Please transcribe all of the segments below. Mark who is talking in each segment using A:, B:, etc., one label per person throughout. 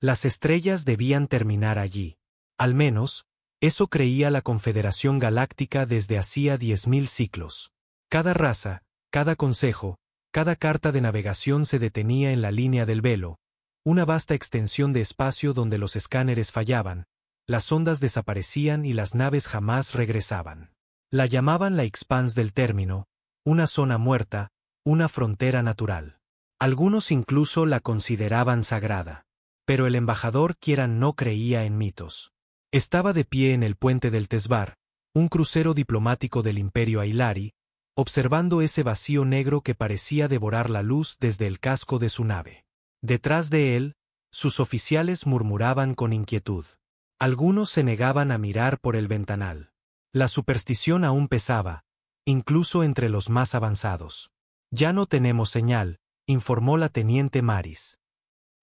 A: Las estrellas debían terminar allí. Al menos, eso creía la Confederación Galáctica desde hacía 10.000 ciclos. Cada raza, cada consejo, cada carta de navegación se detenía en la línea del velo, una vasta extensión de espacio donde los escáneres fallaban, las ondas desaparecían y las naves jamás regresaban. La llamaban la Expanse del término, una zona muerta, una frontera natural. Algunos incluso la consideraban sagrada. Pero el embajador Kieran no creía en mitos. Estaba de pie en el puente del Tesbar, un crucero diplomático del Imperio Ailari, observando ese vacío negro que parecía devorar la luz desde el casco de su nave. Detrás de él, sus oficiales murmuraban con inquietud. Algunos se negaban a mirar por el ventanal. La superstición aún pesaba, incluso entre los más avanzados. «Ya no tenemos señal», informó la teniente Maris.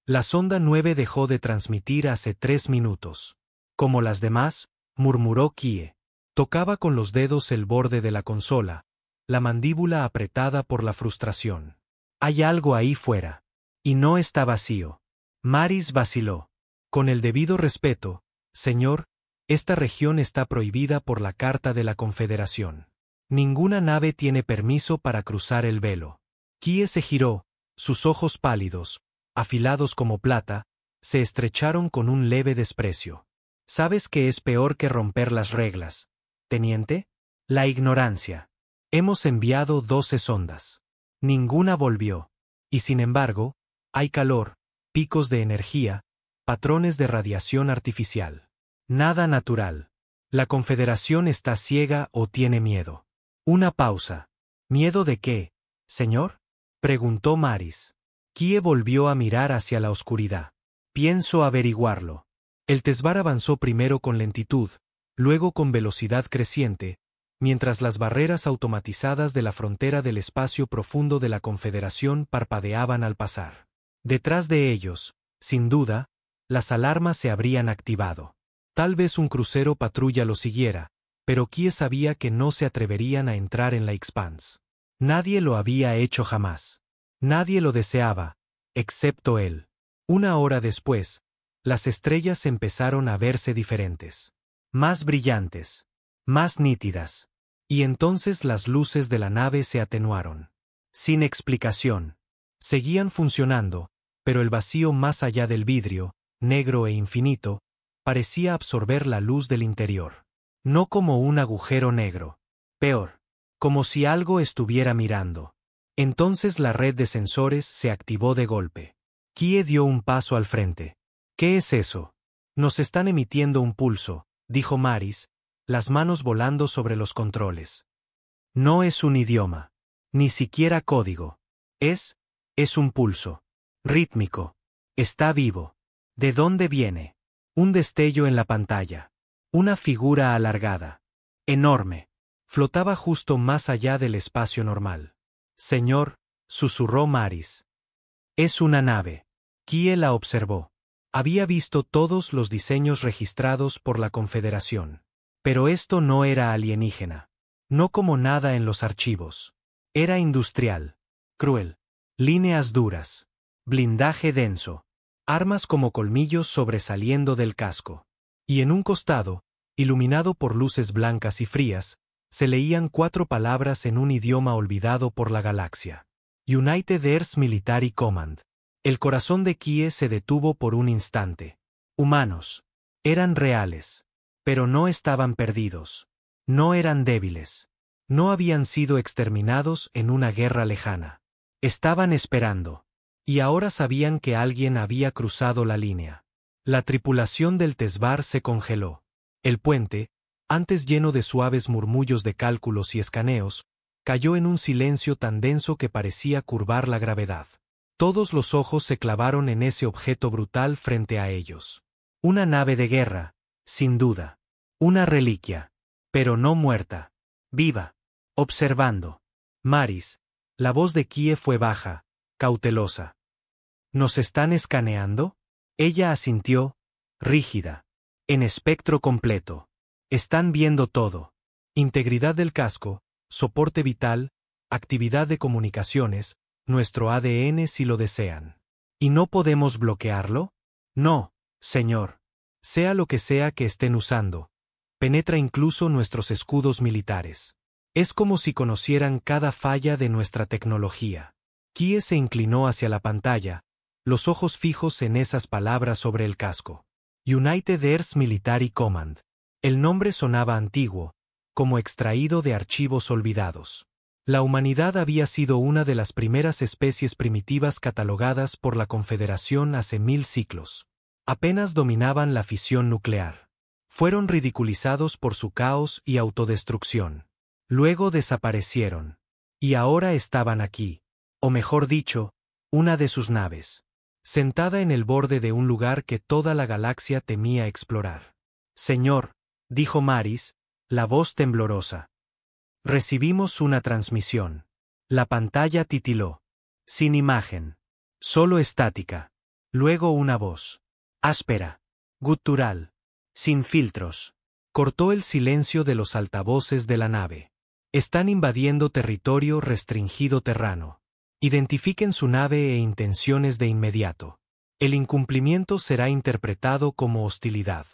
A: La sonda 9 dejó de transmitir hace 3 minutos. Como las demás, murmuró Kie. Tocaba con los dedos el borde de la consola, la mandíbula apretada por la frustración. «Hay algo ahí fuera. Y no está vacío». Maris vaciló. «Con el debido respeto, señor, esta región está prohibida por la Carta de la Confederación. Ninguna nave tiene permiso para cruzar el velo». Kie se giró, sus ojos pálidos, afilados como plata, se estrecharon con un leve desprecio. «¿Sabes qué es peor que romper las reglas, teniente? La ignorancia. Hemos enviado 12 sondas. Ninguna volvió. Y sin embargo, hay calor, picos de energía, patrones de radiación artificial. Nada natural. La Confederación está ciega o tiene miedo». Una pausa. «¿Miedo de qué, señor?», preguntó Maris. Kie volvió a mirar hacia la oscuridad. «Pienso averiguarlo». El Tesbar avanzó primero con lentitud, luego con velocidad creciente, mientras las barreras automatizadas de la frontera del espacio profundo de la Confederación parpadeaban al pasar. Detrás de ellos, sin duda, las alarmas se habrían activado. Tal vez un crucero patrulla lo siguiera, pero Kie sabía que no se atreverían a entrar en la Expanse. Nadie lo había hecho jamás. Nadie lo deseaba, excepto él. Una hora después, las estrellas empezaron a verse diferentes. Más brillantes. Más nítidas. Y entonces las luces de la nave se atenuaron. Sin explicación. Seguían funcionando, pero el vacío más allá del vidrio, negro e infinito, parecía absorber la luz del interior. No como un agujero negro. Peor. Como si algo estuviera mirando. Entonces la red de sensores se activó de golpe. Kie dio un paso al frente. «¿Qué es eso?» «Nos están emitiendo un pulso», dijo Maris, las manos volando sobre los controles. «No es un idioma. Ni siquiera código. Es un pulso. Rítmico. Está vivo. ¿De dónde viene?» Un destello en la pantalla. Una figura alargada. Enorme. Flotaba justo más allá del espacio normal. «Señor», susurró Maris. «Es una nave». Kie la observó. Había visto todos los diseños registrados por la Confederación. Pero esto no era alienígena. No como nada en los archivos. Era industrial. Cruel. Líneas duras. Blindaje denso. Armas como colmillos sobresaliendo del casco. Y en un costado, iluminado por luces blancas y frías, se leían 4 palabras en un idioma olvidado por la galaxia. United Airs Military Command. El corazón de Kie se detuvo por un instante. Humanos. Eran reales. Pero no estaban perdidos. No eran débiles. No habían sido exterminados en una guerra lejana. Estaban esperando. Y ahora sabían que alguien había cruzado la línea. La tripulación del Tesbar se congeló. El puente, antes lleno de suaves murmullos de cálculos y escaneos, cayó en un silencio tan denso que parecía curvar la gravedad. Todos los ojos se clavaron en ese objeto brutal frente a ellos. Una nave de guerra, sin duda. Una reliquia. Pero no muerta. Viva. Observando. Maris. La voz de Kie fue baja, cautelosa. ¿Nos están escaneando? Ella asintió, rígida. En espectro completo. Están viendo todo. Integridad del casco, soporte vital, actividad de comunicaciones, nuestro ADN si lo desean. ¿Y no podemos bloquearlo? No, Señor. Sea lo que sea que estén usando, penetra incluso nuestros escudos militares. Es como si conocieran cada falla de nuestra tecnología. Kie se inclinó hacia la pantalla, los ojos fijos en esas palabras sobre el casco. United Air Military Command. El nombre sonaba antiguo, como extraído de archivos olvidados. La humanidad había sido una de las primeras especies primitivas catalogadas por la Confederación hace 1000 siglos. Apenas dominaban la fisión nuclear. Fueron ridiculizados por su caos y autodestrucción. Luego desaparecieron. Y ahora estaban aquí. O mejor dicho, una de sus naves. Sentada en el borde de un lugar que toda la galaxia temía explorar. Señor, dijo Maris, la voz temblorosa. Recibimos una transmisión. La pantalla titiló. Sin imagen. Solo estática. Luego una voz. Áspera. Gutural. Sin filtros. Cortó el silencio de los altavoces de la nave. Están invadiendo territorio restringido terrano. Identifiquen su nave e intenciones de inmediato. El incumplimiento será interpretado como hostilidad.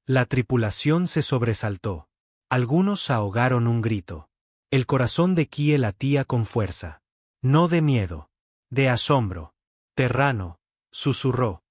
A: La tripulación se sobresaltó. Algunos ahogaron un grito. El corazón de Kie latía con fuerza. No de miedo. De asombro. Terrano, susurró.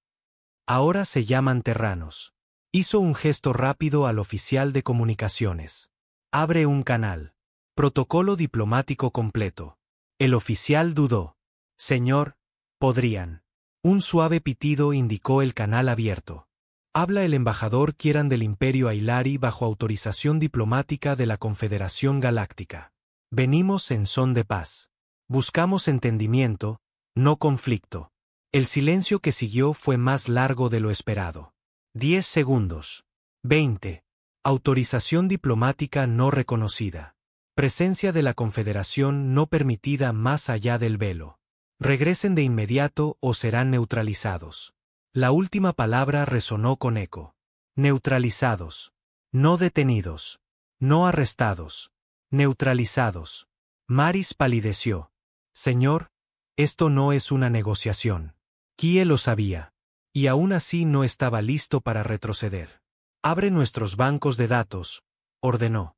A: Ahora se llaman terranos. Hizo un gesto rápido al oficial de comunicaciones. Abre un canal. Protocolo diplomático completo. El oficial dudó. Señor, podrían. Un suave pitido indicó el canal abierto. Habla el embajador Kieran del Imperio Ailari bajo autorización diplomática de la Confederación Galáctica. Venimos en son de paz. Buscamos entendimiento, no conflicto. El silencio que siguió fue más largo de lo esperado. 10 segundos. 20. Autorización diplomática no reconocida. Presencia de la Confederación no permitida más allá del velo. Regresen de inmediato o serán neutralizados. La última palabra resonó con eco. Neutralizados. No detenidos. No arrestados. Neutralizados. Maris palideció. Señor, esto no es una negociación. Kie lo sabía. Y aún así no estaba listo para retroceder. Abre nuestros bancos de datos, ordenó.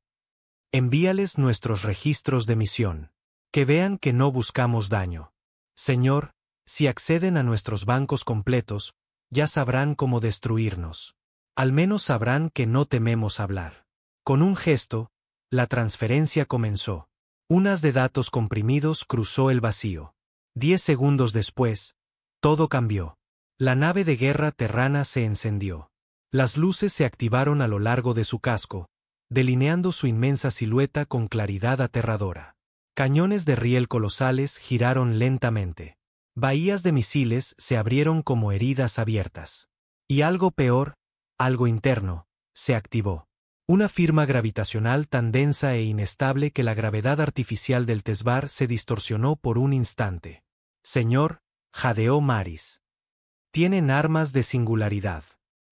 A: Envíales nuestros registros de misión. Que vean que no buscamos daño. Señor, si acceden a nuestros bancos completos, ya sabrán cómo destruirnos. Al menos sabrán que no tememos hablar. Con un gesto, la transferencia comenzó. Un haz de datos comprimidos cruzó el vacío. 10 segundos después, todo cambió. La nave de guerra terrana se encendió. Las luces se activaron a lo largo de su casco, delineando su inmensa silueta con claridad aterradora. Cañones de riel colosales giraron lentamente. Bahías de misiles se abrieron como heridas abiertas. Y algo peor, algo interno, se activó. Una firma gravitacional tan densa e inestable que la gravedad artificial del Tesbar se distorsionó por un instante. Señor, jadeó Maris. Tienen armas de singularidad.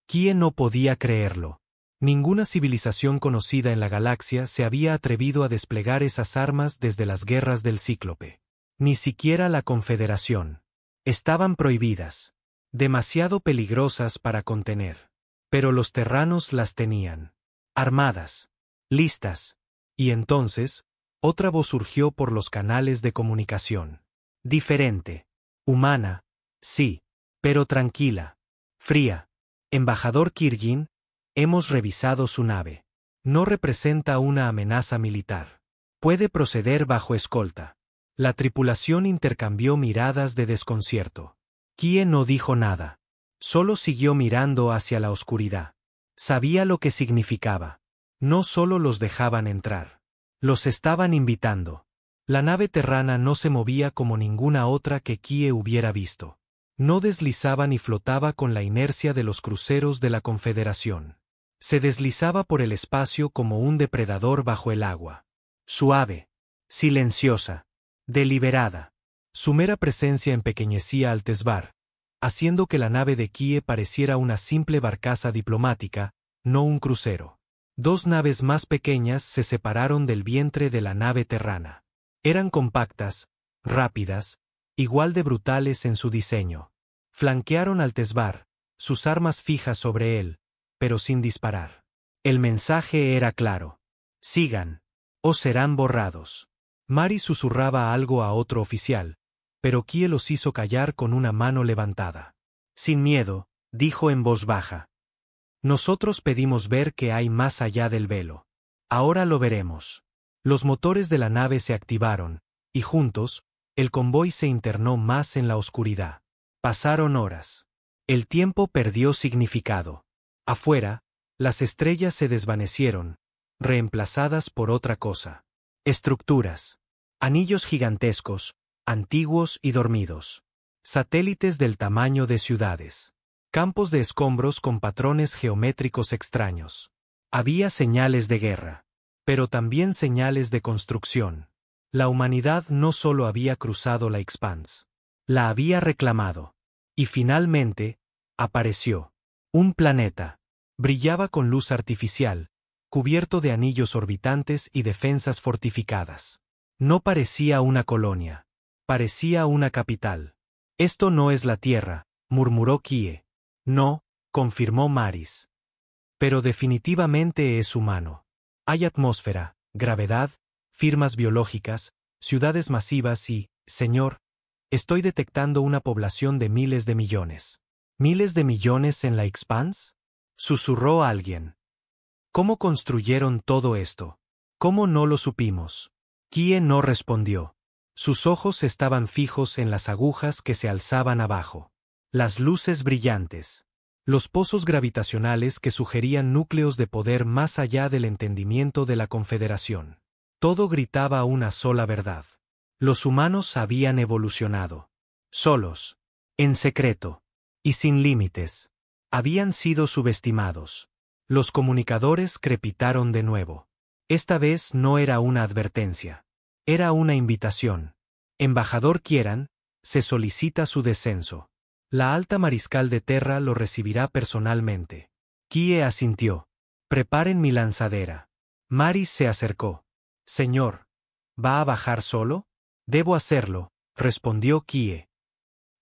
A: Kie no podía creerlo. Ninguna civilización conocida en la galaxia se había atrevido a desplegar esas armas desde las guerras del Cíclope. Ni siquiera la Confederación. Estaban prohibidas. Demasiado peligrosas para contener. Pero los terranos las tenían. Armadas. Listas. Y entonces, otra voz surgió por los canales de comunicación. Diferente. Humana. Sí. Pero tranquila. Fría. Embajador Kirgin, hemos revisado su nave. No representa una amenaza militar. Puede proceder bajo escolta. La tripulación intercambió miradas de desconcierto. Kie no dijo nada. Solo siguió mirando hacia la oscuridad. Sabía lo que significaba. No solo los dejaban entrar. Los estaban invitando. La nave terrana no se movía como ninguna otra que Kie hubiera visto. No deslizaba ni flotaba con la inercia de los cruceros de la Confederación. Se deslizaba por el espacio como un depredador bajo el agua. Suave. Silenciosa. Deliberada. Su mera presencia empequeñecía al Tesbar, haciendo que la nave de Kie pareciera una simple barcaza diplomática, no un crucero. Dos naves más pequeñas se separaron del vientre de la nave terrana. Eran compactas, rápidas, igual de brutales en su diseño. Flanquearon al Tesbar, sus armas fijas sobre él, pero sin disparar. El mensaje era claro. Sigan, o serán borrados. Mari susurraba algo a otro oficial, pero Kie los hizo callar con una mano levantada. Sin miedo, dijo en voz baja. Nosotros pedimos ver qué hay más allá del velo. Ahora lo veremos. Los motores de la nave se activaron, y juntos, el convoy se internó más en la oscuridad. Pasaron horas. El tiempo perdió significado. Afuera, las estrellas se desvanecieron, reemplazadas por otra cosa. Estructuras. Anillos gigantescos, antiguos y dormidos. Satélites del tamaño de ciudades. Campos de escombros con patrones geométricos extraños. Había señales de guerra, pero también señales de construcción. La humanidad no solo había cruzado la Expanse, la había reclamado. Y finalmente, apareció. Un planeta. Brillaba con luz artificial, cubierto de anillos orbitantes y defensas fortificadas. No parecía una colonia. Parecía una capital. Esto no es la Tierra, murmuró Kie. No, confirmó Maris. Pero definitivamente es humano. Hay atmósfera, gravedad, firmas biológicas, ciudades masivas y, señor, estoy detectando una población de miles de millones. ¿Miles de millones en la Expanse? Susurró alguien. ¿Cómo construyeron todo esto? ¿Cómo no lo supimos? Kie no respondió. Sus ojos estaban fijos en las agujas que se alzaban abajo. Las luces brillantes. Los pozos gravitacionales que sugerían núcleos de poder más allá del entendimiento de la Confederación. Todo gritaba una sola verdad. Los humanos habían evolucionado. Solos. En secreto. Y sin límites. Habían sido subestimados. Los comunicadores crepitaron de nuevo. Esta vez no era una advertencia. Era una invitación. Embajador Kieran, se solicita su descenso. La alta mariscal de Terra lo recibirá personalmente. Kie asintió. Preparen mi lanzadera. Maris se acercó. Señor, ¿va a bajar solo? Debo hacerlo, respondió Kie.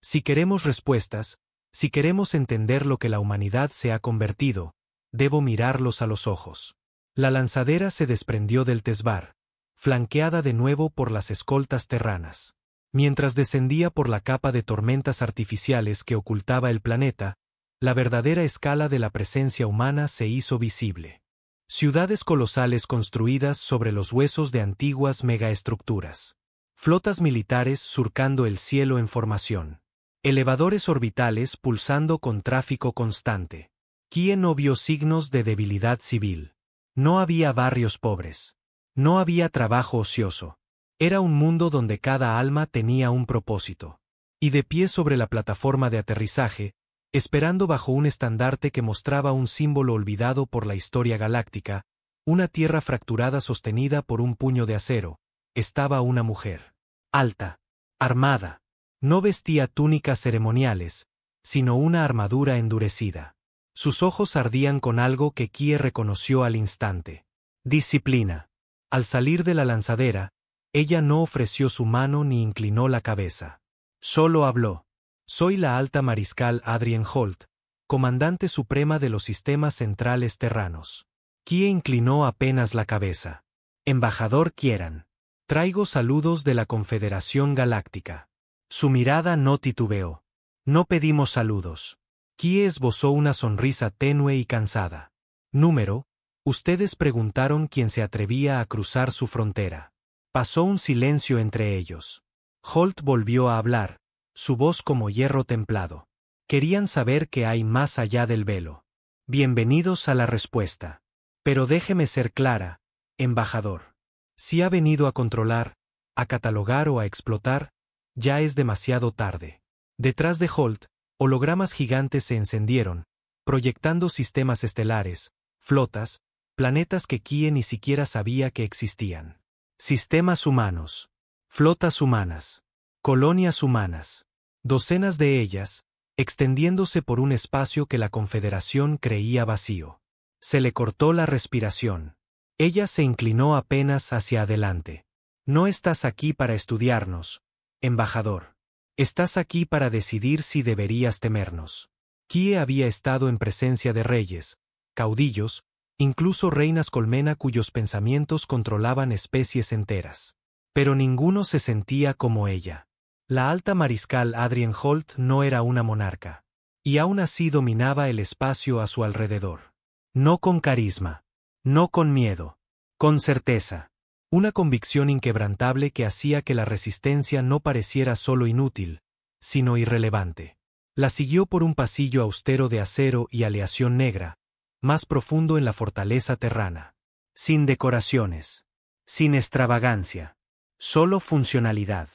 A: Si queremos respuestas, si queremos entender lo que la humanidad se ha convertido, debo mirarlos a los ojos. La lanzadera se desprendió del Tesbar, flanqueada de nuevo por las escoltas terranas. Mientras descendía por la capa de tormentas artificiales que ocultaba el planeta, la verdadera escala de la presencia humana se hizo visible. Ciudades colosales construidas sobre los huesos de antiguas megaestructuras. Flotas militares surcando el cielo en formación. Elevadores orbitales pulsando con tráfico constante. Kie no vio signos de debilidad civil. No había barrios pobres. No había trabajo ocioso. Era un mundo donde cada alma tenía un propósito. Y de pie sobre la plataforma de aterrizaje, esperando bajo un estandarte que mostraba un símbolo olvidado por la historia galáctica, una tierra fracturada sostenida por un puño de acero, estaba una mujer. Alta. Armada. No vestía túnicas ceremoniales, sino una armadura endurecida. Sus ojos ardían con algo que Kie reconoció al instante. Disciplina. Al salir de la lanzadera, ella no ofreció su mano ni inclinó la cabeza. Solo habló. Soy la alta mariscal Adrien Holt, comandante suprema de los sistemas centrales terranos. Kie inclinó apenas la cabeza. Embajador Kieran. Traigo saludos de la Confederación Galáctica. Su mirada no titubeó. No pedimos saludos. Kie esbozó una sonrisa tenue y cansada. Número, ustedes preguntaron quién se atrevía a cruzar su frontera. Pasó un silencio entre ellos. Holt volvió a hablar, su voz como hierro templado. Querían saber qué hay más allá del velo. Bienvenidos a la respuesta. Pero déjeme ser clara, embajador. Si ha venido a controlar, a catalogar o a explotar, ya es demasiado tarde. Detrás de Holt, hologramas gigantes se encendieron, proyectando sistemas estelares, flotas, planetas que Kie ni siquiera sabía que existían. Sistemas humanos. Flotas humanas. Colonias humanas. Docenas de ellas, extendiéndose por un espacio que la Confederación creía vacío. Se le cortó la respiración. Ella se inclinó apenas hacia adelante. No estás aquí para estudiarnos, embajador. Estás aquí para decidir si deberías temernos. Kie había estado en presencia de reyes, caudillos, incluso reinas colmena cuyos pensamientos controlaban especies enteras. Pero ninguno se sentía como ella. La alta mariscal Adrienne Holt no era una monarca. Y aún así dominaba el espacio a su alrededor. No con carisma. No con miedo. Con certeza. Una convicción inquebrantable que hacía que la resistencia no pareciera solo inútil, sino irrelevante. La siguió por un pasillo austero de acero y aleación negra, más profundo en la fortaleza terrana. Sin decoraciones. Sin extravagancia. Solo funcionalidad.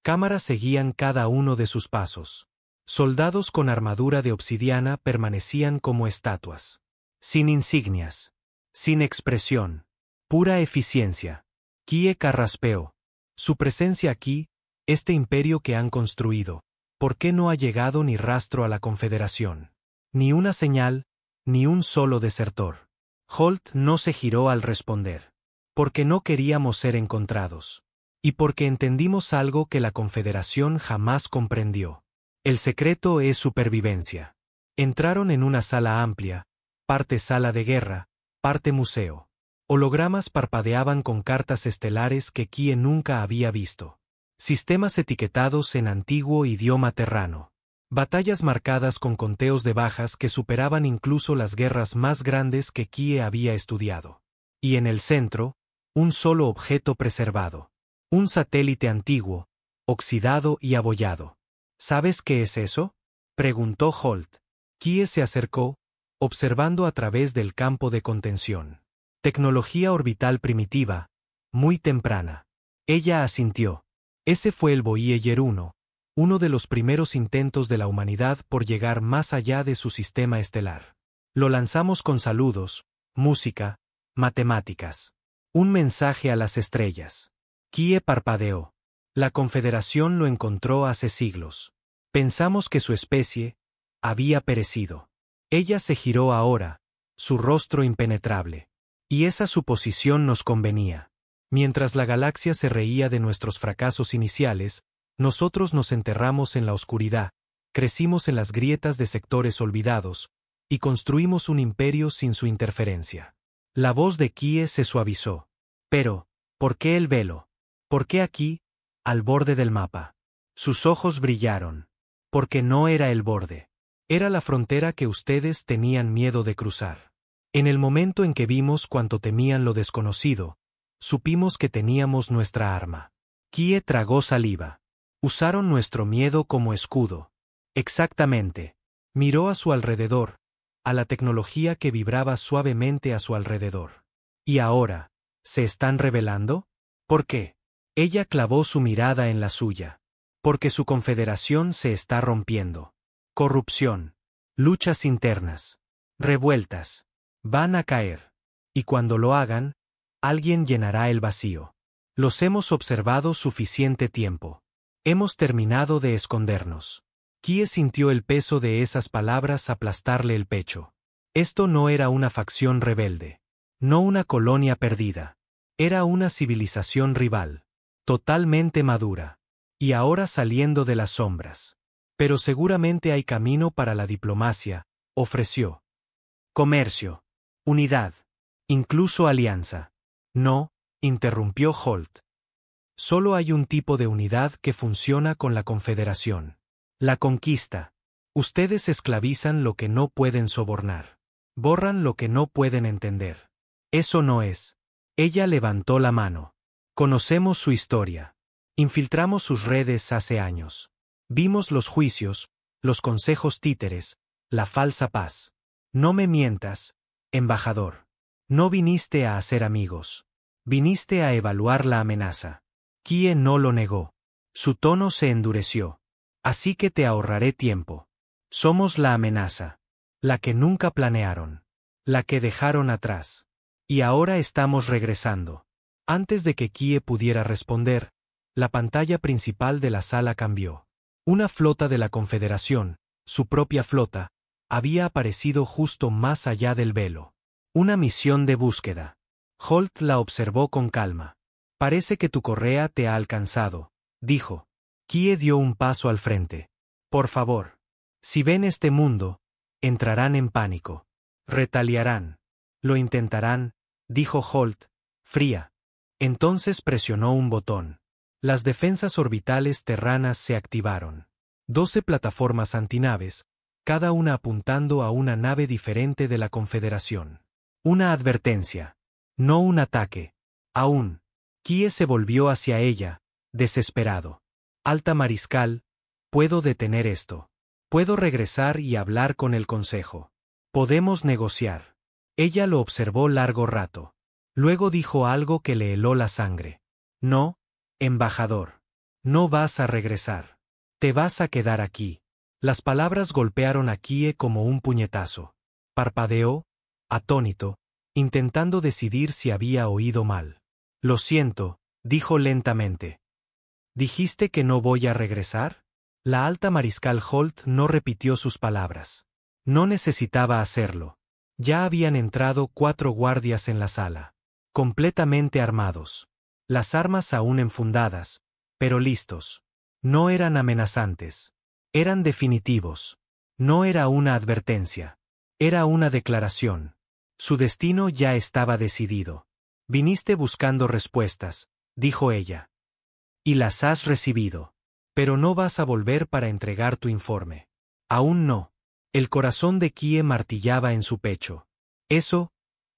A: Cámaras seguían cada uno de sus pasos. Soldados con armadura de obsidiana permanecían como estatuas. Sin insignias. Sin expresión. Pura eficiencia. Kie carraspeó. Su presencia aquí, este imperio que han construido, ¿por qué no ha llegado ni rastro a la Confederación? Ni una señal, ni un solo desertor. Holt no se giró al responder. Porque no queríamos ser encontrados. Y porque entendimos algo que la Confederación jamás comprendió. El secreto es supervivencia. Entraron en una sala amplia, parte sala de guerra, parte museo. Hologramas parpadeaban con cartas estelares que Kie nunca había visto. Sistemas etiquetados en antiguo idioma terrano. Batallas marcadas con conteos de bajas que superaban incluso las guerras más grandes que Kie había estudiado. Y en el centro, un solo objeto preservado. Un satélite antiguo, oxidado y abollado. ¿Sabes qué es eso?, preguntó Holt. Kie se acercó, observando a través del campo de contención. Tecnología orbital primitiva, muy temprana. Ella asintió. Ese fue el Voyager 1, uno de los primeros intentos de la humanidad por llegar más allá de su sistema estelar. Lo lanzamos con saludos, música, matemáticas. Un mensaje a las estrellas. Kie parpadeó. La Confederación lo encontró hace siglos. Pensamos que su especie había perecido. Ella se giró ahora, su rostro impenetrable. Y esa suposición nos convenía. Mientras la galaxia se reía de nuestros fracasos iniciales, nosotros nos enterramos en la oscuridad, crecimos en las grietas de sectores olvidados, y construimos un imperio sin su interferencia. La voz de Kie se suavizó. Pero, ¿por qué el velo? ¿Por qué aquí, al borde del mapa? Sus ojos brillaron. Porque no era el borde. Era la frontera que ustedes tenían miedo de cruzar. En el momento en que vimos cuánto temían lo desconocido, supimos que teníamos nuestra arma. Kie tragó saliva. Usaron nuestro miedo como escudo. Exactamente. Miró a su alrededor, a la tecnología que vibraba suavemente a su alrededor. ¿Y ahora, se están rebelando? ¿Por qué? Ella clavó su mirada en la suya. Porque su confederación se está rompiendo. Corrupción. Luchas internas. Revueltas. Van a caer. Y cuando lo hagan, alguien llenará el vacío. Los hemos observado suficiente tiempo. Hemos terminado de escondernos. Kie sintió el peso de esas palabras aplastarle el pecho. Esto no era una facción rebelde. No una colonia perdida. Era una civilización rival. Totalmente madura. Y ahora saliendo de las sombras. Pero seguramente hay camino para la diplomacia, ofreció. Comercio. Unidad. Incluso alianza. No, interrumpió Holt. Solo hay un tipo de unidad que funciona con la Confederación. La conquista. Ustedes esclavizan lo que no pueden sobornar. Borran lo que no pueden entender. Eso no es. Ella levantó la mano. Conocemos su historia. Infiltramos sus redes hace años. Vimos los juicios, los consejos títeres, la falsa paz. No me mientas, embajador. No viniste a hacer amigos. Viniste a evaluar la amenaza. Kie no lo negó. Su tono se endureció. Así que te ahorraré tiempo. Somos la amenaza. La que nunca planearon. La que dejaron atrás. Y ahora estamos regresando. Antes de que Kie pudiera responder, la pantalla principal de la sala cambió. Una flota de la Confederación, su propia flota, había aparecido justo más allá del velo. Una misión de búsqueda. Holt la observó con calma. Parece que tu correa te ha alcanzado, dijo. Kie dio un paso al frente. Por favor. Si ven este mundo, Entrarán en pánico. Retaliarán. Lo intentarán, dijo Holt, fría. Entonces presionó un botón. Las defensas orbitales terranas se activaron. 12 plataformas antinaves, cada una apuntando a una nave diferente de la Confederación. Una advertencia. No un ataque. Aún. Kie se volvió hacia ella, desesperado. Alta Mariscal, puedo detener esto. Puedo regresar y hablar con el Consejo. Podemos negociar. Ella lo observó largo rato. Luego dijo algo que le heló la sangre. No, embajador. No vas a regresar. Te vas a quedar aquí. Las palabras golpearon a Kie como un puñetazo. Parpadeó, atónito, intentando decidir si había oído mal. Lo siento, dijo lentamente. ¿Dijiste que no voy a regresar? La alta mariscal Holt no repitió sus palabras. No necesitaba hacerlo. Ya habían entrado 4 guardias en la sala. Completamente armados. Las armas aún enfundadas, pero listos. No eran amenazantes. Eran definitivos. No era una advertencia. Era una declaración. Su destino ya estaba decidido. Viniste buscando respuestas, dijo ella. Y las has recibido. Pero no vas a volver para entregar tu informe. Aún no. El corazón de Kie martillaba en su pecho. Eso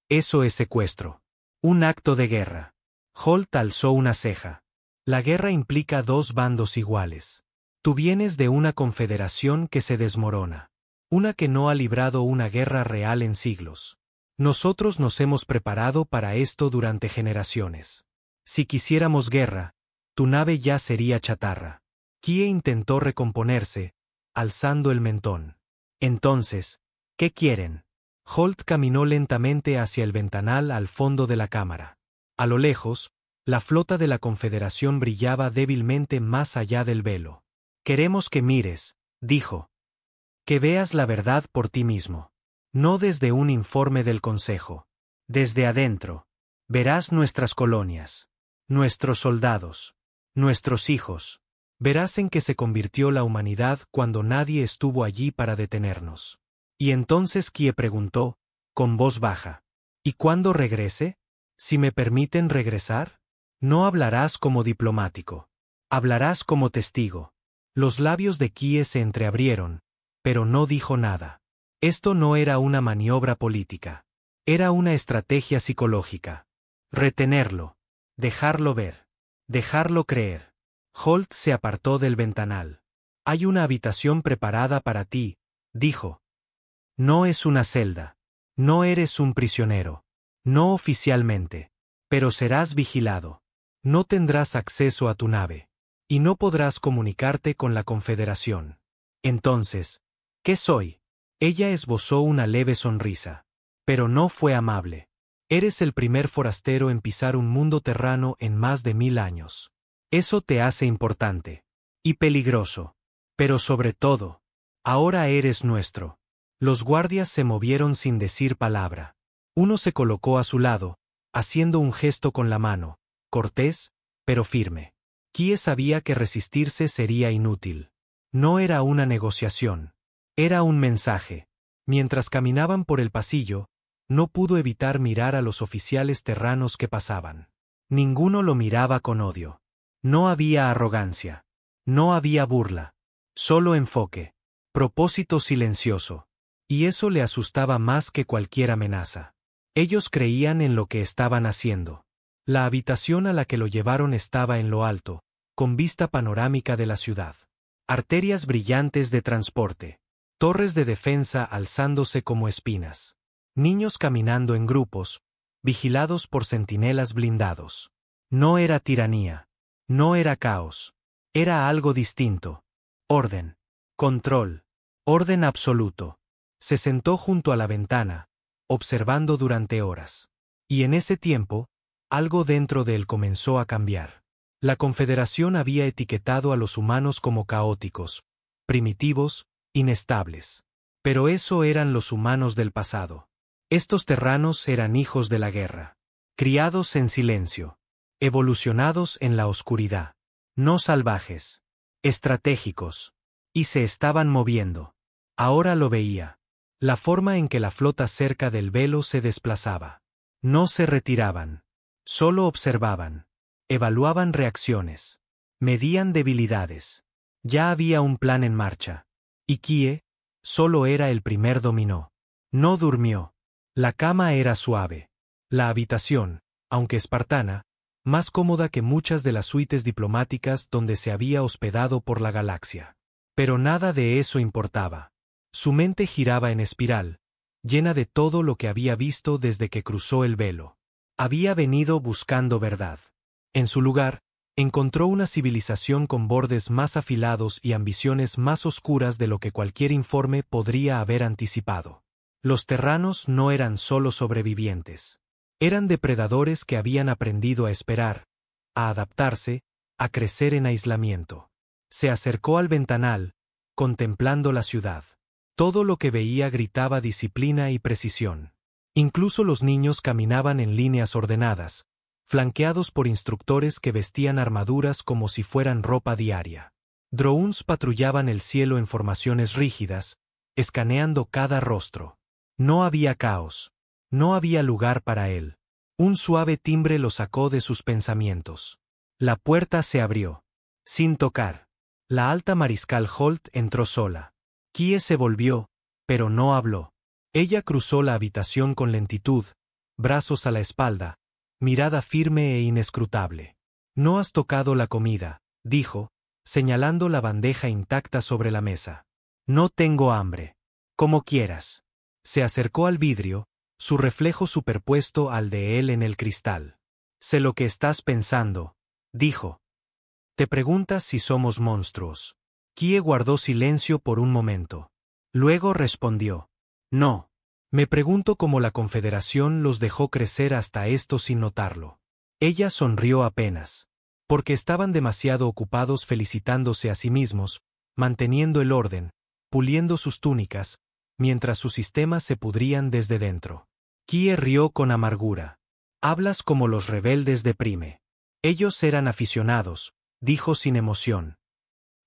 A: es secuestro. Un acto de guerra. Holt alzó una ceja. La guerra implica 2 bandos iguales. Tú vienes de una confederación que se desmorona. Una que no ha librado una guerra real en siglos. Nosotros nos hemos preparado para esto durante generaciones. Si quisiéramos guerra, tu nave ya sería chatarra. Kie intentó recomponerse, alzando el mentón. Entonces, ¿qué quieren? Holt caminó lentamente hacia el ventanal al fondo de la cámara. A lo lejos, la flota de la Confederación brillaba débilmente más allá del velo. Queremos que mires, dijo. Que veas la verdad por ti mismo. No desde un informe del Consejo. Desde adentro. Verás nuestras colonias. Nuestros soldados. Nuestros hijos. Verás en qué se convirtió la humanidad cuando nadie estuvo allí para detenernos. Y entonces Kie preguntó, con voz baja. ¿Y cuándo regrese? Si me permiten regresar. No hablarás como diplomático. Hablarás como testigo. Los labios de Kie se entreabrieron, pero no dijo nada. Esto no era una maniobra política. Era una estrategia psicológica. Retenerlo. Dejarlo ver. Dejarlo creer. Holt se apartó del ventanal. Hay una habitación preparada para ti, dijo. No es una celda. No eres un prisionero. No oficialmente. Pero serás vigilado. No tendrás acceso a tu nave. Y no podrás comunicarte con la Confederación. Entonces, ¿qué soy? Ella esbozó una leve sonrisa. Pero no fue amable. Eres el primer forastero en pisar un mundo terrano en más de 1000 años. Eso te hace importante. Y peligroso. Pero sobre todo, ahora eres nuestro. Los guardias se movieron sin decir palabra. Uno se colocó a su lado, haciendo un gesto con la mano, cortés, pero firme. Kie sabía que resistirse sería inútil. No era una negociación. Era un mensaje. Mientras caminaban por el pasillo, no pudo evitar mirar a los oficiales terranos que pasaban. Ninguno lo miraba con odio. No había arrogancia. No había burla. Solo enfoque. Propósito silencioso. Y eso le asustaba más que cualquier amenaza. Ellos creían en lo que estaban haciendo. La habitación a la que lo llevaron estaba en lo alto, con vista panorámica de la ciudad. Arterias brillantes de transporte. Torres de defensa alzándose como espinas. Niños caminando en grupos, vigilados por centinelas blindados. No era tiranía. No era caos. Era algo distinto. Orden. Control. Orden absoluto. Se sentó junto a la ventana, observando durante horas. Y en ese tiempo, algo dentro de él comenzó a cambiar. La Confederación había etiquetado a los humanos como caóticos, primitivos, inestables. Pero eso eran los humanos del pasado. Estos terranos eran hijos de la guerra. Criados en silencio. Evolucionados en la oscuridad. No salvajes. Estratégicos. Y se estaban moviendo. Ahora lo veía. La forma en que la flota cerca del velo se desplazaba. No se retiraban. Solo observaban. Evaluaban reacciones. Medían debilidades. Ya había un plan en marcha. Y Kie solo era el primer dominó. No durmió. La cama era suave. La habitación, aunque espartana, más cómoda que muchas de las suites diplomáticas donde se había hospedado por la galaxia. Pero nada de eso importaba. Su mente giraba en espiral, llena de todo lo que había visto desde que cruzó el velo. Había venido buscando verdad. En su lugar, encontró una civilización con bordes más afilados y ambiciones más oscuras de lo que cualquier informe podría haber anticipado. Los terranos no eran solo sobrevivientes. Eran depredadores que habían aprendido a esperar, a adaptarse, a crecer en aislamiento. Se acercó al ventanal, contemplando la ciudad. Todo lo que veía gritaba disciplina y precisión. Incluso los niños caminaban en líneas ordenadas, flanqueados por instructores que vestían armaduras como si fueran ropa diaria. Drones patrullaban el cielo en formaciones rígidas, escaneando cada rostro. No había caos. No había lugar para él. Un suave timbre lo sacó de sus pensamientos. La puerta se abrió. Sin tocar. La alta mariscal Holt entró sola. Kie se volvió, pero no habló. Ella cruzó la habitación con lentitud, brazos a la espalda, mirada firme e inescrutable. «No has tocado la comida», dijo, señalando la bandeja intacta sobre la mesa. «No tengo hambre. Como quieras». Se acercó al vidrio, su reflejo superpuesto al de él en el cristal. «Sé lo que estás pensando», dijo. «Te preguntas si somos monstruos». Kie guardó silencio por un momento. Luego respondió. «No. Me pregunto cómo la Confederación los dejó crecer hasta esto sin notarlo». Ella sonrió apenas. Porque estaban demasiado ocupados felicitándose a sí mismos, manteniendo el orden, puliendo sus túnicas, mientras sus sistemas se pudrían desde dentro. Kie rió con amargura. «Hablas como los rebeldes de Prime. Ellos eran aficionados», dijo sin emoción.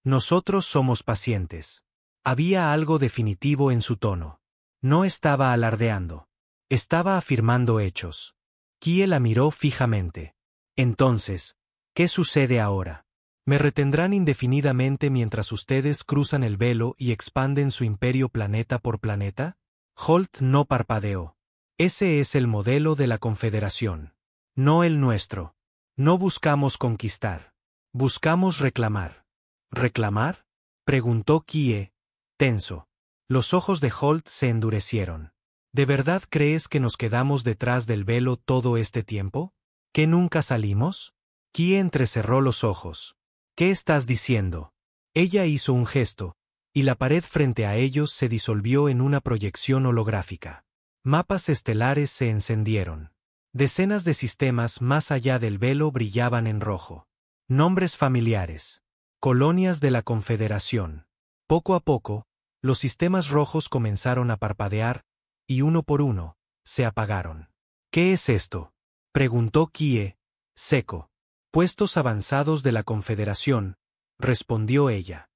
A: «Nosotros somos pacientes». Había algo definitivo en su tono. No estaba alardeando. Estaba afirmando hechos. Kie la miró fijamente. «Entonces, ¿qué sucede ahora? ¿Me retendrán indefinidamente mientras ustedes cruzan el velo y expanden su imperio planeta por planeta?» Holt no parpadeó. «Ese es el modelo de la Confederación. No el nuestro. No buscamos conquistar. Buscamos reclamar». «¿Reclamar?», preguntó Kie, tenso. Los ojos de Holt se endurecieron. «¿De verdad crees que nos quedamos detrás del velo todo este tiempo? ¿Que nunca salimos?» Kie entrecerró los ojos. «¿Qué estás diciendo?». Ella hizo un gesto, y la pared frente a ellos se disolvió en una proyección holográfica. Mapas estelares se encendieron. Decenas de sistemas más allá del velo brillaban en rojo. Nombres familiares. Colonias de la Confederación. Poco a poco, los sistemas rojos comenzaron a parpadear, y uno por uno, se apagaron. «¿Qué es esto?», preguntó Kie, seco. «Puestos avanzados de la Confederación», respondió ella.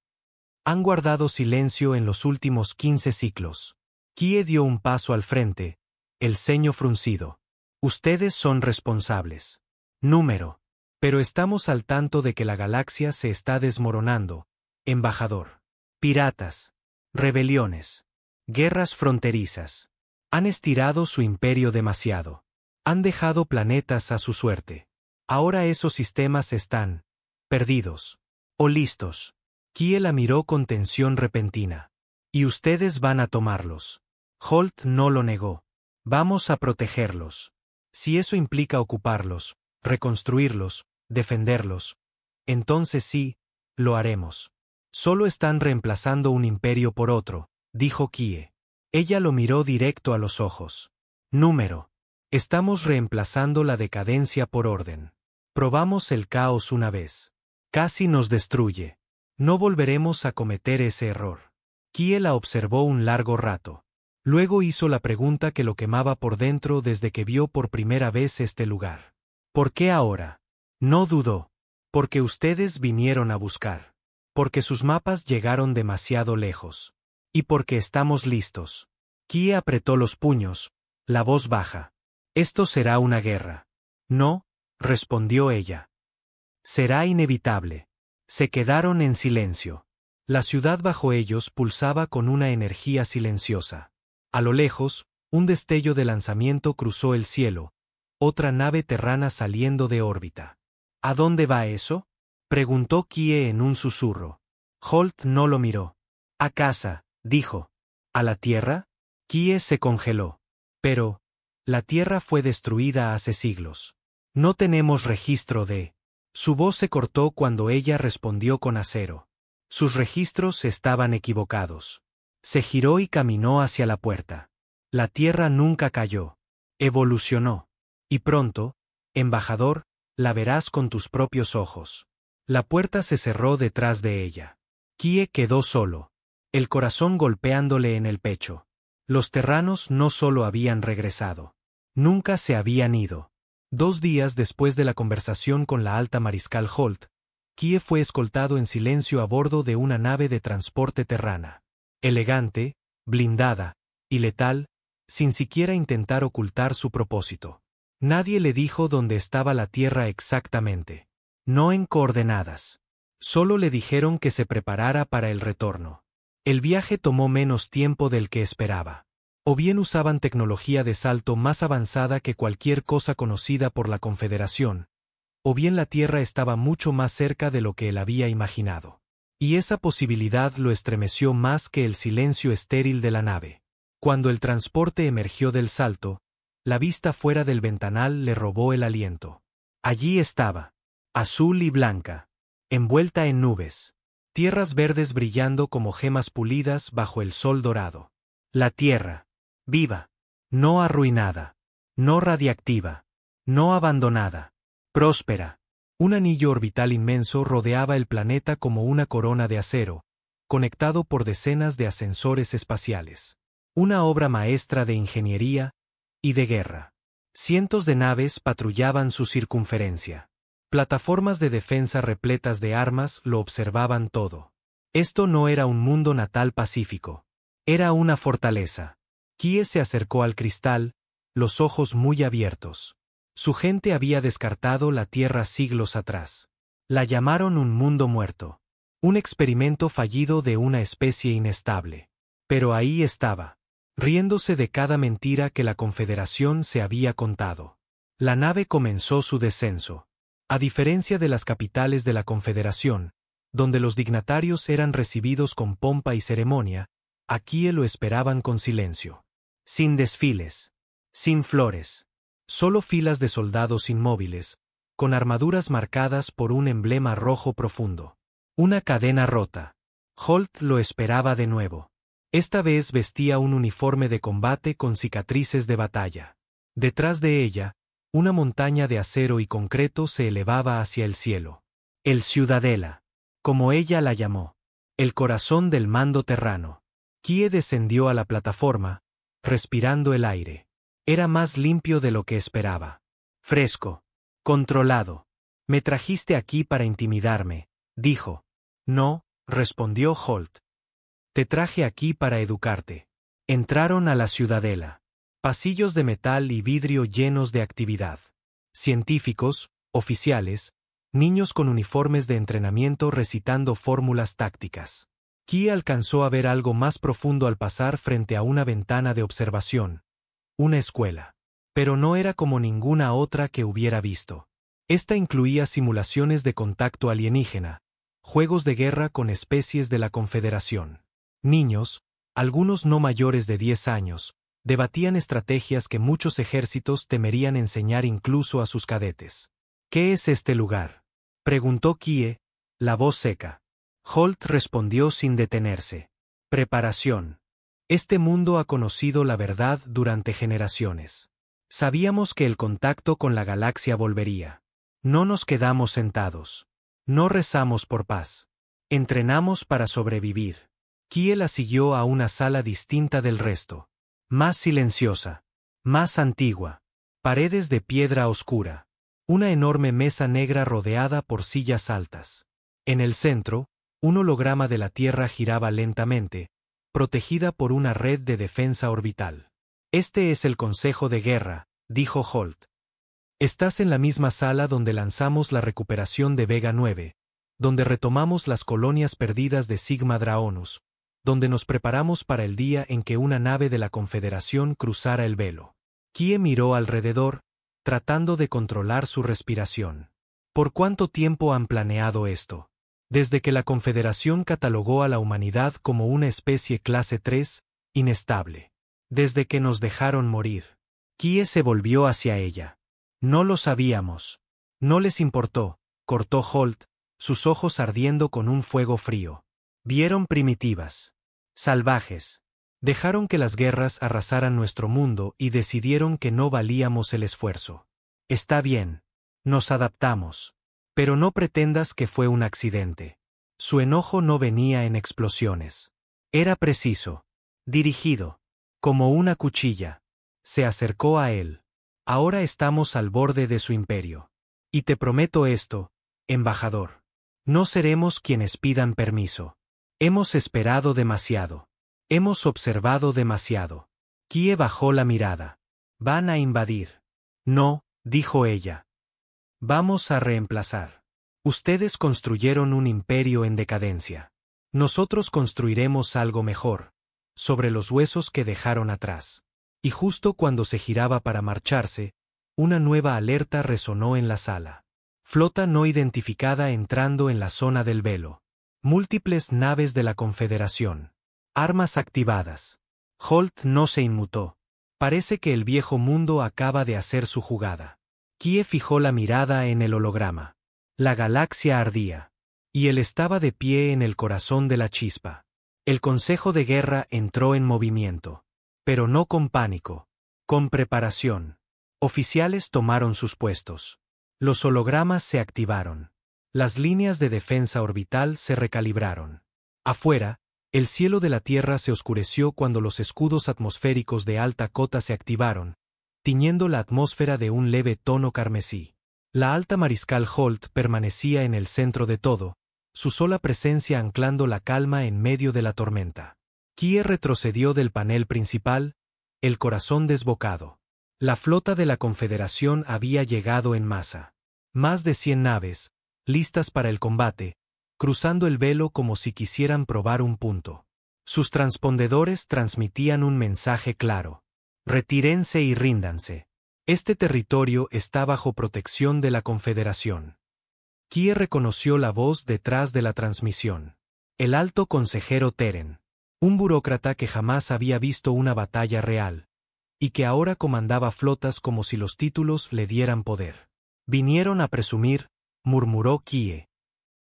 A: «Han guardado silencio en los últimos 15 ciclos». Kie dio un paso al frente, el ceño fruncido. «Ustedes son responsables. Número. Pero estamos al tanto de que la galaxia se está desmoronando, embajador. Piratas. Rebeliones. Guerras fronterizas. Han estirado su imperio demasiado. Han dejado planetas a su suerte. Ahora esos sistemas están perdidos. O listos». Kie la miró con tensión repentina. «Y ustedes van a tomarlos». Holt no lo negó. «Vamos a protegerlos. Si eso implica ocuparlos, reconstruirlos, defenderlos, entonces sí, lo haremos». «Solo están reemplazando un imperio por otro», dijo Kie. Ella lo miró directo a los ojos. «Número. Estamos reemplazando la decadencia por orden. Probamos el caos una vez. Casi nos destruye. No volveremos a cometer ese error». Kie la observó un largo rato. Luego hizo la pregunta que lo quemaba por dentro desde que vio por primera vez este lugar. «¿Por qué ahora?». No dudó. «Porque ustedes vinieron a buscar. Porque sus mapas llegaron demasiado lejos. Y porque estamos listos». Kie apretó los puños, la voz baja. Esto será una guerra. No, respondió ella. Será inevitable. Se quedaron en silencio. La ciudad bajo ellos pulsaba con una energía silenciosa. A lo lejos, un destello de lanzamiento cruzó el cielo, otra nave terrana saliendo de órbita. ¿A dónde va eso?, preguntó Kie en un susurro. Holt no lo miró. A casa, dijo. ¿A la Tierra? Kie se congeló. Pero, la Tierra fue destruida hace siglos. No tenemos registro de... Su voz se cortó cuando ella respondió con acero. Sus registros estaban equivocados. Se giró y caminó hacia la puerta. La Tierra nunca cayó. Evolucionó. Y pronto, embajador, la verás con tus propios ojos. La puerta se cerró detrás de ella. Kie quedó solo, el corazón golpeándole en el pecho. Los terranos no solo habían regresado. Nunca se habían ido. 2 días después de la conversación con la alta mariscal Holt, Kie fue escoltado en silencio a bordo de una nave de transporte terrana. Elegante, blindada y letal, sin siquiera intentar ocultar su propósito. Nadie le dijo dónde estaba la Tierra exactamente. No en coordenadas. Solo le dijeron que se preparara para el retorno. El viaje tomó menos tiempo del que esperaba. O bien usaban tecnología de salto más avanzada que cualquier cosa conocida por la Confederación, o bien la Tierra estaba mucho más cerca de lo que él había imaginado. Y esa posibilidad lo estremeció más que el silencio estéril de la nave. Cuando el transporte emergió del salto, la vista fuera del ventanal le robó el aliento. Allí estaba, azul y blanca, envuelta en nubes, tierras verdes brillando como gemas pulidas bajo el sol dorado. La Tierra, viva, no arruinada, no radiactiva, no abandonada, próspera. Un anillo orbital inmenso rodeaba el planeta como una corona de acero, conectado por decenas de ascensores espaciales. Una obra maestra de ingeniería y de guerra. Cientos de naves patrullaban su circunferencia. Plataformas de defensa repletas de armas lo observaban todo. Esto no era un mundo natal pacífico. Era una fortaleza. Kie se acercó al cristal, los ojos muy abiertos. Su gente había descartado la Tierra siglos atrás. La llamaron un mundo muerto. Un experimento fallido de una especie inestable. Pero ahí estaba, riéndose de cada mentira que la Confederación se había contado. La nave comenzó su descenso. A diferencia de las capitales de la Confederación, donde los dignatarios eran recibidos con pompa y ceremonia, aquí lo esperaban con silencio. Sin desfiles. Sin flores. Solo filas de soldados inmóviles, con armaduras marcadas por un emblema rojo profundo. Una cadena rota. Holt lo esperaba de nuevo. Esta vez vestía un uniforme de combate con cicatrices de batalla. Detrás de ella, una montaña de acero y concreto se elevaba hacia el cielo. El Ciudadela, como ella la llamó. El corazón del mando terrano. Kie descendió a la plataforma, respirando el aire. Era más limpio de lo que esperaba. Fresco. Controlado. Me trajiste aquí para intimidarme, dijo. No, respondió Holt. Te traje aquí para educarte. Entraron a la Ciudadela. Pasillos de metal y vidrio llenos de actividad. Científicos, oficiales, niños con uniformes de entrenamiento recitando fórmulas tácticas. Kie alcanzó a ver algo más profundo al pasar frente a una ventana de observación. Una escuela. Pero no era como ninguna otra que hubiera visto. Esta incluía simulaciones de contacto alienígena, juegos de guerra con especies de la Confederación. Niños, algunos no mayores de 10 años, debatían estrategias que muchos ejércitos temerían enseñar incluso a sus cadetes. ¿Qué es este lugar?, preguntó Kie, la voz seca. Holt respondió sin detenerse. Preparación. Este mundo ha conocido la verdad durante generaciones. Sabíamos que el contacto con la galaxia volvería. No nos quedamos sentados. No rezamos por paz. Entrenamos para sobrevivir. Kie la siguió a una sala distinta del resto. Más silenciosa. Más antigua. Paredes de piedra oscura. Una enorme mesa negra rodeada por sillas altas. En el centro, un holograma de la Tierra giraba lentamente, protegida por una red de defensa orbital. Este es el Consejo de Guerra, dijo Holt. Estás en la misma sala donde lanzamos la recuperación de Vega 9, donde retomamos las colonias perdidas de Sigma Draonus, donde nos preparamos para el día en que una nave de la Confederación cruzara el velo. Kie miró alrededor, tratando de controlar su respiración. ¿Por cuánto tiempo han planeado esto? Desde que la Confederación catalogó a la humanidad como una especie clase 3, inestable. Desde que nos dejaron morir. Kie se volvió hacia ella. No lo sabíamos. No les importó, cortó Holt, sus ojos ardiendo con un fuego frío. Vieron primitivas. Salvajes. Dejaron que las guerras arrasaran nuestro mundo y decidieron que no valíamos el esfuerzo. Está bien. Nos adaptamos. Pero no pretendas que fue un accidente. Su enojo no venía en explosiones. Era preciso. Dirigido. Como una cuchilla. Se acercó a él. Ahora estamos al borde de su imperio. Y te prometo esto, embajador. No seremos quienes pidan permiso. Hemos esperado demasiado. Hemos observado demasiado. Kie bajó la mirada. Van a invadir. No, dijo ella. Vamos a reemplazar. Ustedes construyeron un imperio en decadencia. Nosotros construiremos algo mejor, sobre los huesos que dejaron atrás. Y justo cuando se giraba para marcharse, una nueva alerta resonó en la sala. Flota no identificada entrando en la zona del velo. Múltiples naves de la Confederación. Armas activadas. Holt no se inmutó. Parece que el viejo mundo acaba de hacer su jugada. Kie fijó la mirada en el holograma. La galaxia ardía. Y él estaba de pie en el corazón de la chispa. El Consejo de Guerra entró en movimiento. Pero no con pánico. Con preparación. Oficiales tomaron sus puestos. Los hologramas se activaron. Las líneas de defensa orbital se recalibraron. Afuera, el cielo de la Tierra se oscureció cuando los escudos atmosféricos de alta cota se activaron, tiñendo la atmósfera de un leve tono carmesí. La alta mariscal Holt permanecía en el centro de todo, su sola presencia anclando la calma en medio de la tormenta. Kie retrocedió del panel principal, el corazón desbocado. La flota de la Confederación había llegado en masa. Más de 100 naves, listas para el combate, cruzando el velo como si quisieran probar un punto. Sus transpondedores transmitían un mensaje claro. Retírense y ríndanse. Este territorio está bajo protección de la Confederación. Kie reconoció la voz detrás de la transmisión. El alto consejero Teren. Un burócrata que jamás había visto una batalla real, y que ahora comandaba flotas como si los títulos le dieran poder. Vinieron a presumir, murmuró Kie.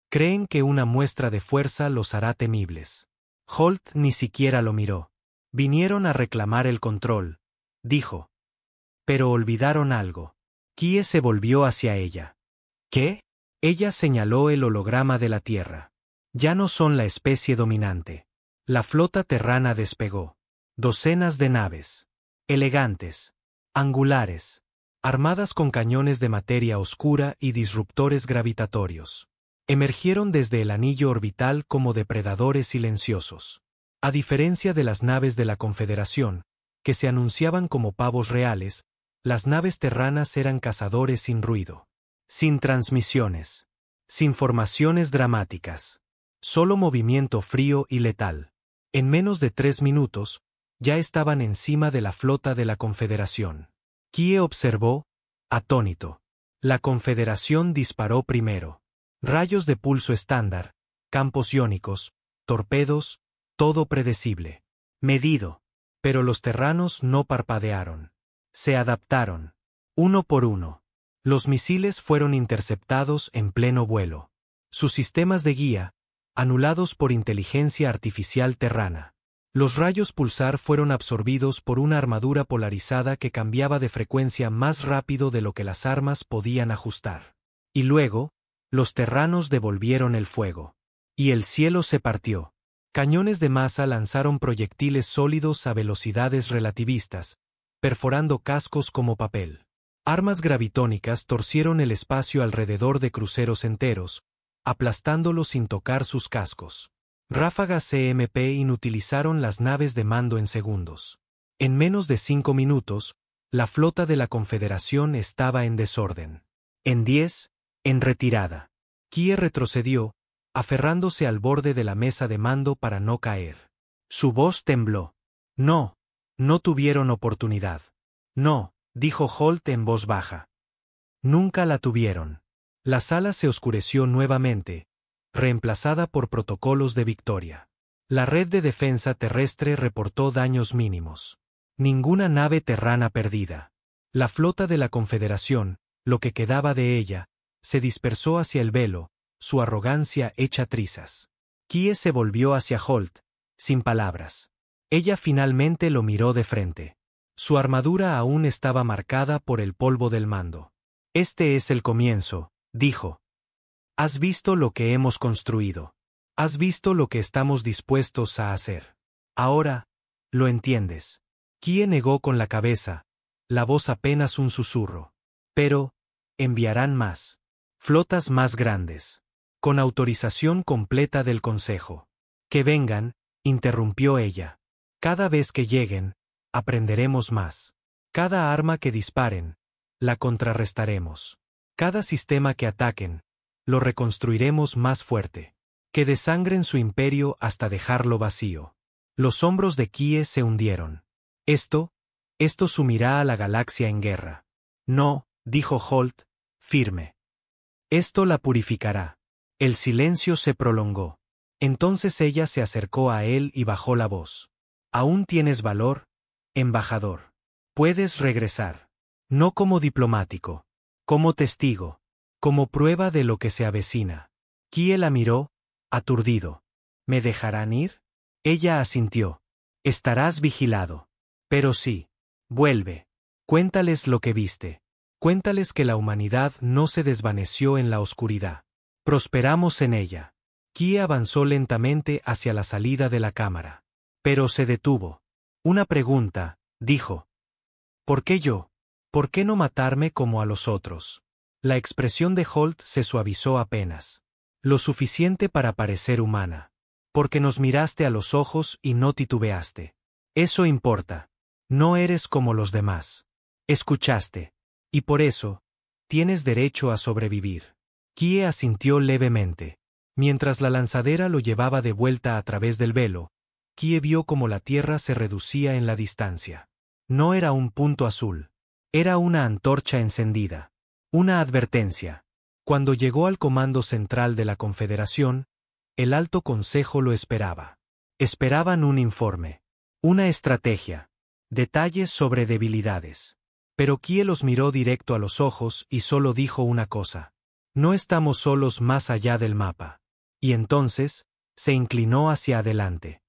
A: Creen que una muestra de fuerza los hará temibles. Holt ni siquiera lo miró. Vinieron a reclamar el control, dijo. Pero olvidaron algo. Kie se volvió hacia ella. ¿Qué? Ella señaló el holograma de la Tierra. Ya no son la especie dominante. La flota terrana despegó. Docenas de naves. Elegantes. Angulares. Armadas con cañones de materia oscura y disruptores gravitatorios. Emergieron desde el anillo orbital como depredadores silenciosos. A diferencia de las naves de la Confederación, que se anunciaban como pavos reales, las naves terranas eran cazadores sin ruido. Sin transmisiones. Sin formaciones dramáticas. Solo movimiento frío y letal. En menos de 3 minutos, ya estaban encima de la flota de la Confederación. Kie observó, atónito. La Confederación disparó primero. Rayos de pulso estándar, campos iónicos, torpedos, todo predecible. Medido. Pero los terranos no parpadearon. Se adaptaron. Uno por uno. Los misiles fueron interceptados en pleno vuelo. Sus sistemas de guía, anulados por inteligencia artificial terrana. Los rayos pulsar fueron absorbidos por una armadura polarizada que cambiaba de frecuencia más rápido de lo que las armas podían ajustar. Y luego, los terranos devolvieron el fuego. Y el cielo se partió. Cañones de masa lanzaron proyectiles sólidos a velocidades relativistas, perforando cascos como papel. Armas gravitónicas torcieron el espacio alrededor de cruceros enteros, aplastándolos sin tocar sus cascos. Ráfagas CMP inutilizaron las naves de mando en segundos. En menos de 5 minutos, la flota de la Confederación estaba en desorden. En 10, en retirada. Kie retrocedió, aferrándose al borde de la mesa de mando para no caer. Su voz tembló. No, no tuvieron oportunidad. No, dijo Holt en voz baja. Nunca la tuvieron. La sala se oscureció nuevamente, reemplazada por protocolos de victoria. La red de defensa terrestre reportó daños mínimos. Ninguna nave terrana perdida. La flota de la Confederación, lo que quedaba de ella, se dispersó hacia el velo, su arrogancia hecha trizas. Kie se volvió hacia Holt, sin palabras. Ella finalmente lo miró de frente. Su armadura aún estaba marcada por el polvo del mando. Este es el comienzo, dijo. Has visto lo que hemos construido. Has visto lo que estamos dispuestos a hacer. Ahora, lo entiendes. Kie negó con la cabeza, la voz apenas un susurro. Pero, enviarán más. Flotas más grandes. Con autorización completa del Consejo. Que vengan, interrumpió ella. Cada vez que lleguen, aprenderemos más. Cada arma que disparen, la contrarrestaremos. Cada sistema que ataquen, lo reconstruiremos más fuerte. Que desangren su imperio hasta dejarlo vacío. Los hombros de Kie se hundieron. Esto sumirá a la galaxia en guerra. No, dijo Holt, firme. Esto la purificará. El silencio se prolongó. Entonces ella se acercó a él y bajó la voz. Aún tienes valor, embajador. Puedes regresar. No como diplomático. Como testigo. Como prueba de lo que se avecina. Kie la miró, aturdido. ¿Me dejarán ir? Ella asintió. Estarás vigilado. Pero sí. Vuelve. Cuéntales lo que viste. Cuéntales que la humanidad no se desvaneció en la oscuridad. Prosperamos en ella. Kie avanzó lentamente hacia la salida de la cámara. Pero se detuvo. Una pregunta, dijo. ¿Por qué yo? ¿Por qué no matarme como a los otros? La expresión de Holt se suavizó apenas. Lo suficiente para parecer humana. Porque nos miraste a los ojos y no titubeaste. Eso importa. No eres como los demás. Escuchaste. Y por eso, tienes derecho a sobrevivir. Kie asintió levemente. Mientras la lanzadera lo llevaba de vuelta a través del velo, Kie vio cómo la Tierra se reducía en la distancia. No era un punto azul. Era una antorcha encendida. Una advertencia. Cuando llegó al comando central de la Confederación, el Alto Consejo lo esperaba. Esperaban un informe. Una estrategia. Detalles sobre debilidades. Pero Kie los miró directo a los ojos y solo dijo una cosa. No estamos solos más allá del mapa. Y entonces, se inclinó hacia adelante.